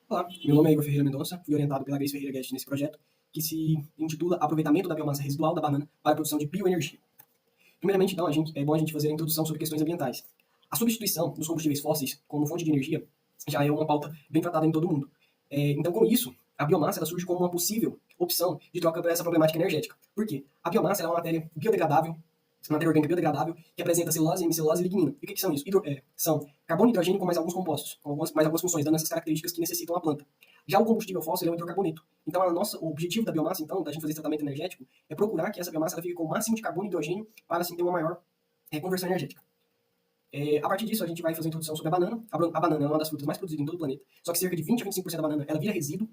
Olá, meu nome é Igor Ferreira Mendonça, fui orientado pela Grace Ferreira Guest nesse projeto, que se intitula Aproveitamento da biomassa residual da banana para a produção de bioenergia. Primeiramente, então, é bom a gente fazer a introdução sobre questões ambientais. A substituição dos combustíveis fósseis como fonte de energia já é uma pauta bem tratada em todo o mundo. Então, com isso, a biomassa ela surge como uma possível opção de troca para essa problemática energética. Por quê? A biomassa ela é uma matéria biodegradável, matéria orgânica biodegradável, que apresenta celulose, hemicelulose e lignina. E o que são isso? São carbono e hidrogênio com mais alguns compostos, com mais algumas funções, dando essas características que necessitam a planta. Já o combustível fóssil é o hidrocarboneto. Então, o objetivo da biomassa, então, da gente fazer esse tratamento energético, é procurar que essa biomassa ela fique com o máximo de carbono e hidrogênio para, assim, ter uma maior conversão energética. A partir disso, a gente vai fazer a introdução sobre a banana. A banana é uma das frutas mais produzidas em todo o planeta, só que cerca de 20 a 25% da banana ela vira resíduo.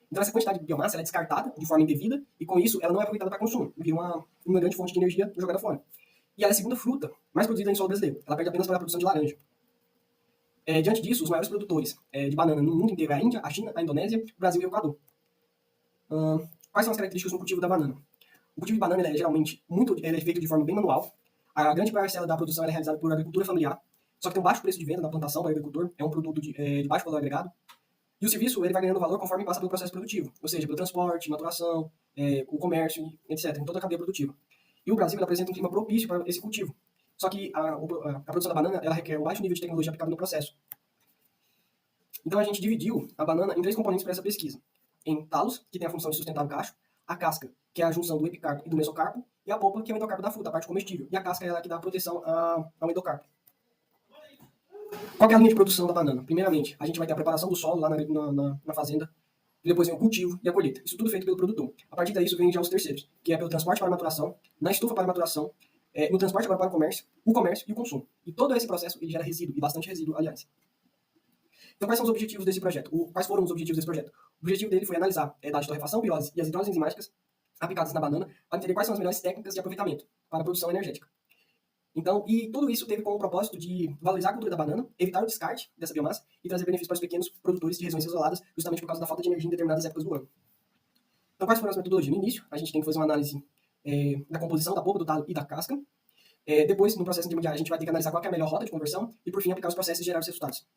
Então, essa quantidade de biomassa ela é descartada de forma indevida e, com isso, ela não é aproveitada para consumo. Vira uma grande fonte de energia jogada fora. E ela é a segunda fruta mais produzida em solo brasileiro. Ela perde apenas para a produção de laranja. Diante disso, os maiores produtores de banana no mundo inteiro é a Índia, a China, a Indonésia, o Brasil e o Equador. Quais são as características do cultivo da banana? O cultivo de banana é geralmente é feito de forma bem manual. A grande parcela da produção é realizada por agricultura familiar, só que tem um baixo preço de venda na plantação para o agricultor, é um produto de baixo valor agregado. E o serviço ele vai ganhando valor conforme passa pelo processo produtivo, ou seja, pelo transporte, maturação, o comércio, etc., em toda a cadeia produtiva. E o Brasil apresenta um clima propício para esse cultivo. Só que a produção da banana ela requer um baixo nível de tecnologia aplicado no processo. Então a gente dividiu a banana em 3 componentes para essa pesquisa. Em talos, que tem a função de sustentar o cacho, a casca, que é a junção do epicarpo e do mesocarpo, e a polpa, que é o endocarpo da fruta, a parte comestível. E a casca é ela que dá proteção ao endocarpo. Qual é a linha de produção da banana? Primeiramente, a gente vai ter a preparação do solo lá na fazenda, e depois vem o cultivo e a colheita. Isso tudo feito pelo produtor. A partir daí, vem já os terceiros, que é pelo transporte para a maturação, na estufa para a maturação, no transporte para o comércio e o consumo. E todo esse processo ele gera resíduo, e bastante resíduo, aliás. Então, quais são os objetivos desse projeto? Quais foram os objetivos desse projeto? O objetivo dele foi analisar dados de torrefação, pirólise e as hidrólises enzimáticas aplicadas na banana para entender quais são as melhores técnicas de aproveitamento para a produção energética. Então, e tudo isso teve como propósito de valorizar a cultura da banana, evitar o descarte dessa biomassa e trazer benefícios para os pequenos produtores de regiões isoladas, justamente por causa da falta de energia em determinadas épocas do ano. Então, quais foram as metodologias? No início, a gente tem que fazer uma análise da composição da polpa, do talo e da casca. Depois, no processo intermediário, a gente vai ter que analisar qual é a melhor rota de conversão e, por fim, aplicar os processos e gerar os resultados.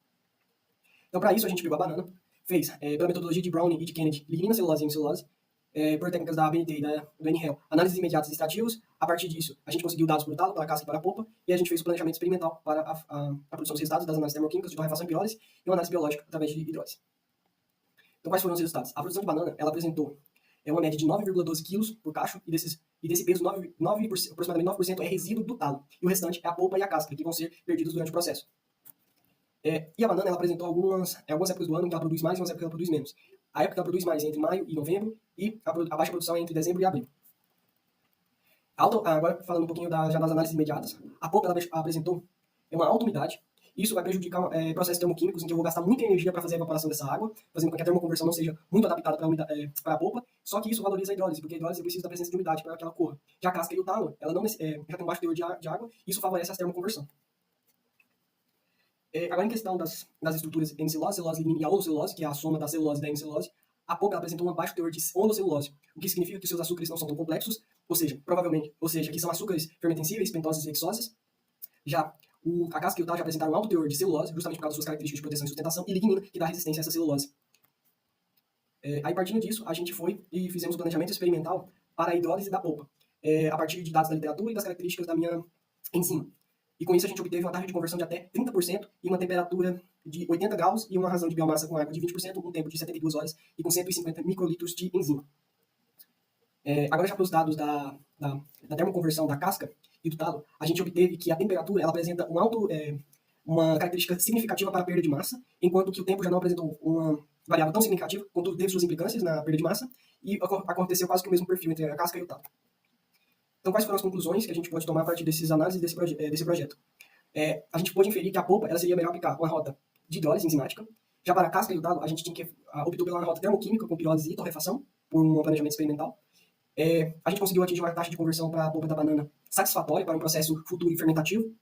Então, para isso, a gente pegou a banana, fez, pela metodologia de Browning e de Kennedy, lignina, celulose e hemicelulose, por técnicas da ABNT e do NREL, análises imediatas e extrativos. A partir disso, a gente conseguiu dados por talo, pela casca e para a polpa, e a gente fez o planejamento experimental para a produção dos resultados das análises termoquímicas de torrefação e pirólise e uma análise biológica através de hidrólise. Então, quais foram os resultados? A produção de banana, ela apresentou uma média de 9,12 kg por cacho, e desse peso, aproximadamente 9% é resíduo do talo, e o restante é a polpa e a casca, que vão ser perdidos durante o processo. E a banana ela apresentou algumas épocas do ano em que ela produz mais e algumas épocas que ela produz menos. A época que ela produz mais é entre maio e novembro, e a baixa produção é entre dezembro e abril. Agora, falando um pouquinho das análises imediatas, a polpa ela apresentou uma alta umidade. Isso vai prejudicar processos termoquímicos, em que eu vou gastar muita energia para fazer a evaporação dessa água, fazendo com que a termoconversão não seja muito adaptada para a polpa, só que isso valoriza a hidrólise, porque a hidrólise precisa da presença de umidade para que ela corra. Já a casca e o talo, ela não, já tem um baixo teor de água, e isso favorece a termoconversão. Agora, em questão das estruturas hemicelulose, celulose, lignina e a holocelulose, que é a soma da celulose e da hemicelulose, a polpa apresentou um baixo teor de holocelulose, o que significa que os seus açúcares não são tão complexos, ou seja, que são açúcares fermentensíveis, pentoses e hexoses. Já a casca e o talo já apresentaram um alto teor de celulose, justamente por causa das suas características de proteção e sustentação, e lignina, que dá resistência a essa celulose. Aí, partindo disso, a gente foi e fizemos o planejamento experimental para a hidrólise da polpa, a partir de dados da literatura e das características da minha enzima. E com isso a gente obteve uma taxa de conversão de até 30% e uma temperatura de 80 graus e uma razão de biomassa com água de 20%, um tempo de 72 horas e com 150 microlitros de enzima. Agora, já para os dados da termoconversão da casca e do talo, a gente obteve que a temperatura ela apresenta uma característica significativa para a perda de massa, enquanto que o tempo já não apresentou uma variável tão significativa, contudo teve suas implicâncias na perda de massa, e aconteceu quase que o mesmo perfil entre a casca e o talo. Então, quais foram as conclusões que a gente pode tomar a partir dessas análises desse projeto? A gente pode inferir que a polpa ela seria melhor aplicar uma rota de hidrólise enzimática. Já para a casca e o talo, a gente optou pela rota termoquímica com pirólise e torrefação, por um planejamento experimental. A gente conseguiu atingir uma taxa de conversão para a polpa da banana satisfatória para um processo futuro e fermentativo.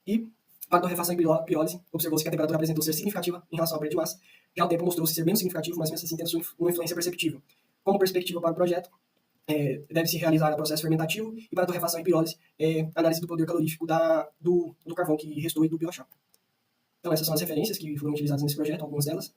E para a torrefação e pirólise, observou-se que a temperatura apresentou ser significativa em relação à perda de massa. Já o tempo mostrou-se ser menos significativo, mas mesmo assim tendo uma influência perceptível. Como perspectiva para o projeto, deve-se realizar o processo fermentativo e para a torrefação e pirólise, análise do poder calorífico do carvão que restou e do biochar. Então, essas são as referências que foram utilizadas nesse projeto, algumas delas.